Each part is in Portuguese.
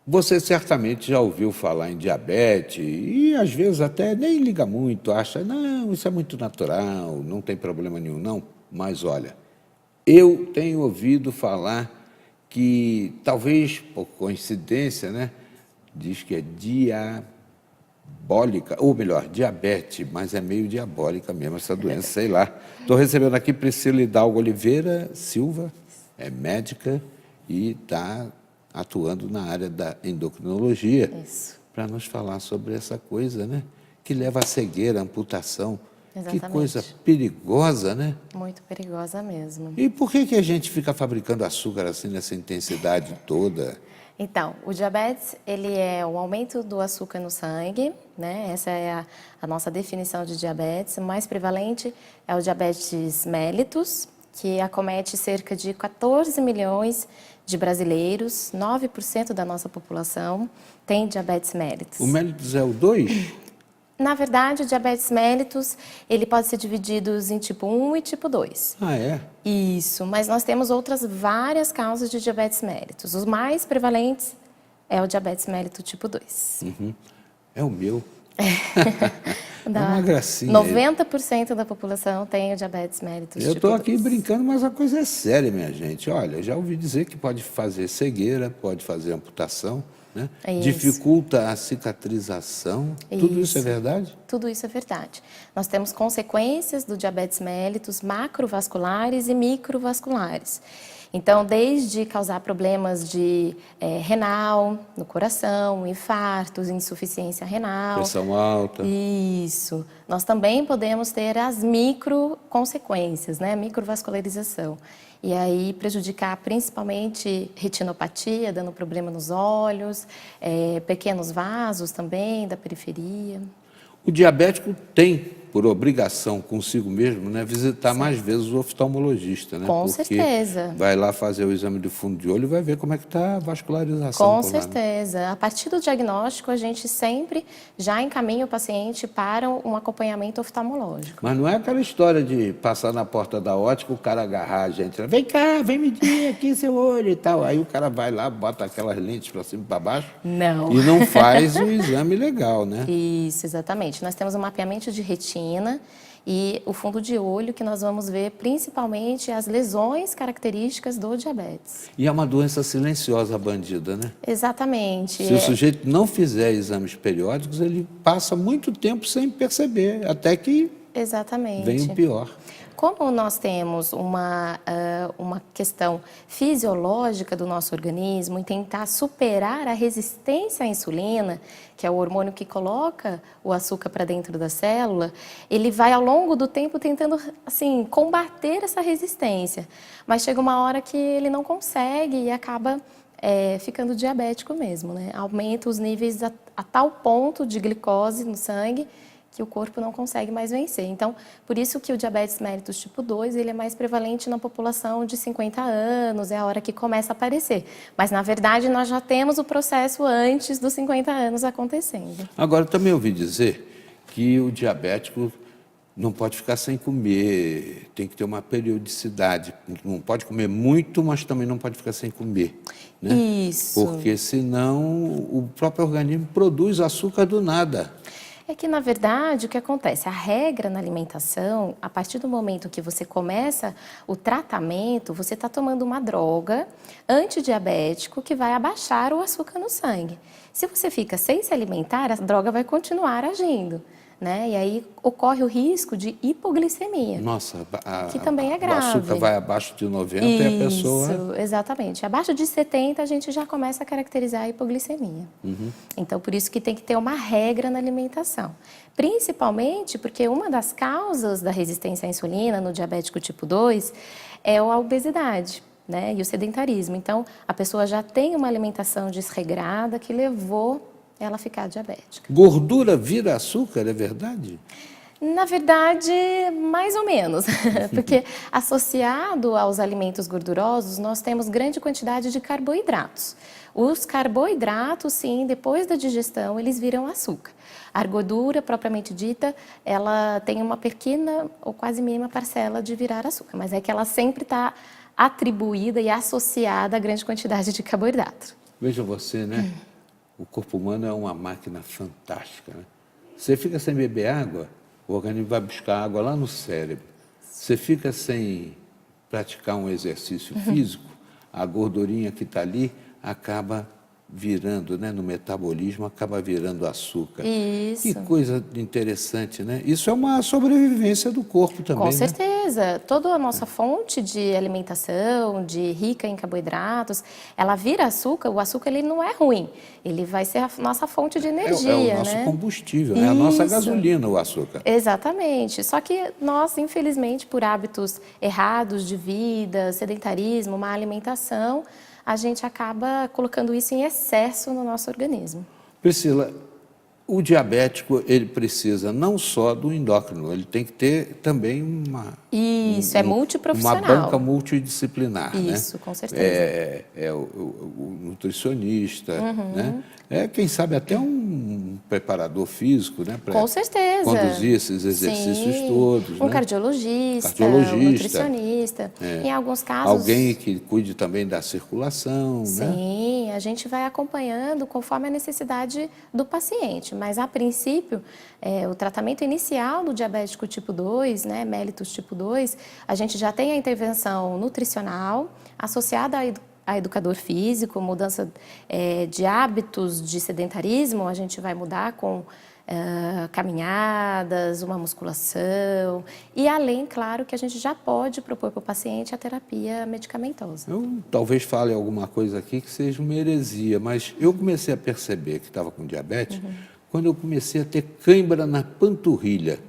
Você certamente já ouviu falar em diabetes e às vezes até nem liga muito, acha, não, isso é muito natural, não tem problema nenhum, não. Mas olha, eu tenho ouvido falar que talvez por coincidência, né, diz que é diabólica, ou melhor, diabetes, mas é meio diabólica mesmo essa doença, sei lá. Estou recebendo aqui Priscila Hidalgo Oliveira Silva, é médica e está atuando na área da endocrinologia, Isso, para nos falar sobre essa coisa, né? Que leva à cegueira, à amputação. Que coisa exatamente. perigosa, né? Muito perigosa mesmo. E por que a gente fica fabricando açúcar assim nessa intensidade toda? Então, o diabetes, ele é o aumento do açúcar no sangue, né? Essa é a nossa definição de diabetes. O mais prevalente é o diabetes mellitus, que acomete cerca de 14 milhões de brasileiros, 9% da nossa população tem diabetes mellitus. O mellitus é o 2? Na verdade, o diabetes mellitus, ele pode ser dividido em tipo 1 e tipo 2. Ah, é? Isso, mas nós temos outras várias causas de diabetes mellitus. Os mais prevalentes é o diabetes mellitus tipo 2. É o meu. É uma gracinha. 90% da população tem o diabetes mellitus Eu tipo estou aqui 2. brincando, mas a coisa é séria, minha gente. Olha, já ouvi dizer que pode fazer cegueira, pode fazer amputação, né? É isso. Dificulta a cicatrização. Tudo isso é verdade? Tudo isso é verdade. Nós temos consequências do diabetes mellitus macrovasculares e microvasculares. Então, desde causar problemas de renal, no coração, infartos, insuficiência renal. Pressão alta. Isso. Nós também podemos ter as micro consequências, né? Microvascularização. E aí prejudicar principalmente retinopatia, dando problema nos olhos, pequenos vasos também da periferia. O diabético tem, por obrigação consigo mesmo, né, visitar mais vezes o oftalmologista, né? Com Porque certeza. vai lá fazer o exame de fundo de olho e vai ver como é que está a vascularização Com por lá, né? certeza. A partir do diagnóstico, a gente sempre já encaminha o paciente para um acompanhamento oftalmológico. Mas não é aquela história de passar na porta da ótica, o cara agarrar a gente, vem cá, vem medir aqui seu olho e tal. Aí o cara vai lá, bota aquelas lentes para cima e para baixo Não. e não faz o exame legal, né? Isso, exatamente. Nós temos um mapeamento de retina e o fundo de olho que nós vamos ver principalmente as lesões características do diabetes. E é uma doença silenciosa, bandida, né? Exatamente. Se o sujeito não fizer exames periódicos, ele passa muito tempo sem perceber, até que Exatamente. vem o pior. Como nós temos uma questão fisiológica do nosso organismo em tentar superar a resistência à insulina, que é o hormônio que coloca o açúcar para dentro da célula, ele vai ao longo do tempo tentando assim combater essa resistência. Mas chega uma hora que ele não consegue e acaba ficando diabético mesmo, né? Aumenta os níveis a tal ponto de glicose no sangue que o corpo não consegue mais vencer. Então, por isso que o diabetes mellitus tipo 2, ele é mais prevalente na população de 50 anos, é a hora que começa a aparecer. Mas, na verdade, nós já temos o processo antes dos 50 anos acontecendo. Agora, também ouvi dizer que o diabético não pode ficar sem comer, tem que ter uma periodicidade. Não pode comer muito, mas também não pode ficar sem comer, né? Isso. Porque senão o próprio organismo produz açúcar do nada. É que, na verdade, o que acontece? A regra na alimentação, a partir do momento que você começa o tratamento, você está tomando uma droga antidiabético que vai abaixar o açúcar no sangue. Se você fica sem se alimentar, a droga vai continuar agindo, né? E aí ocorre o risco de hipoglicemia. Nossa, Que também é o grave. açúcar vai abaixo de 90 e a pessoa... Isso, exatamente. Abaixo de 70 a gente já começa a caracterizar a hipoglicemia. Então, por isso que tem que ter uma regra na alimentação. Principalmente porque uma das causas da resistência à insulina no diabético tipo 2 é a obesidade, né? E o sedentarismo. Então, a pessoa já tem uma alimentação desregrada que levou ela a ficar diabética. Gordura vira açúcar, é verdade? Na verdade, mais ou menos, porque associado aos alimentos gordurosos, nós temos grande quantidade de carboidratos. Os carboidratos, sim, depois da digestão, eles viram açúcar. A gordura, propriamente dita, ela tem uma pequena ou quase mínima parcela de virar açúcar, mas é que ela sempre está atribuída e associada a grande quantidade de carboidrato. Veja você, né? o corpo humano é uma máquina fantástica, né? Você fica sem beber água, o organismo vai buscar água lá no cérebro. Você fica sem praticar um exercício físico, a gordurinha que está ali acaba virando, né, no metabolismo, acaba virando açúcar. Isso. Que coisa interessante, né? Isso é uma sobrevivência do corpo também, Com né? certeza. Toda a nossa fonte de alimentação, de rica em carboidratos, ela vira açúcar. O açúcar ele não é ruim, ele vai ser a nossa fonte de energia, É o nosso né? combustível, é a nossa Isso. gasolina, o açúcar. Exatamente. Só que nós, infelizmente, por hábitos errados de vida, sedentarismo, má alimentação, a gente acaba colocando isso em excesso no nosso organismo. Priscila, o diabético, ele precisa não só do endócrino, ele tem que ter também Isso, é uma multiprofissional. banca multidisciplinar, Isso, né? com certeza. O nutricionista, né? Quem sabe até um preparador físico, né? Para Com certeza. conduzir esses exercícios Sim, todos, um né? cardiologista, um nutricionista. Em alguns casos... Alguém que cuide também da circulação, né? Sim, a gente vai acompanhando conforme a necessidade do paciente, mas a princípio, o tratamento inicial do diabético tipo 2, né, mellitus tipo 2, a gente já tem a intervenção nutricional associada a educador físico, mudança de hábitos de sedentarismo, a gente vai mudar com caminhadas, uma musculação e além, claro, que a gente já pode propor para o paciente a terapia medicamentosa. Eu talvez fale alguma coisa aqui que seja uma heresia, mas eu comecei a perceber que estava com diabetes quando eu comecei a ter cãibra na panturrilha.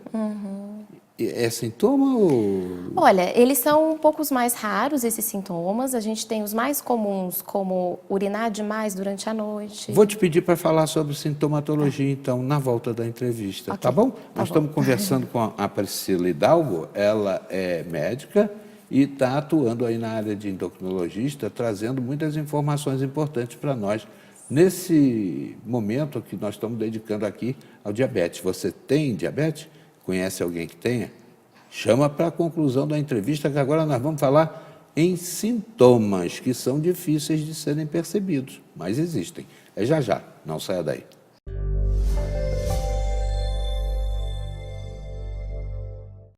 É sintoma ou... Olha, eles são um pouco mais raros, esses sintomas. A gente tem os mais comuns, como urinar demais durante a noite. Vou te pedir para falar sobre sintomatologia, então, na volta da entrevista, Ok, tá bom? tá Nós bom. estamos conversando com a Priscila Hidalgo, ela é médica e está atuando aí na área de endocrinologista, trazendo muitas informações importantes para nós, nesse momento que nós estamos dedicando aqui ao diabetes. Você tem diabetes? Conhece alguém que tenha? Chama para a conclusão da entrevista, que agora nós vamos falar em sintomas que são difíceis de serem percebidos, mas existem. É já já, não saia daí.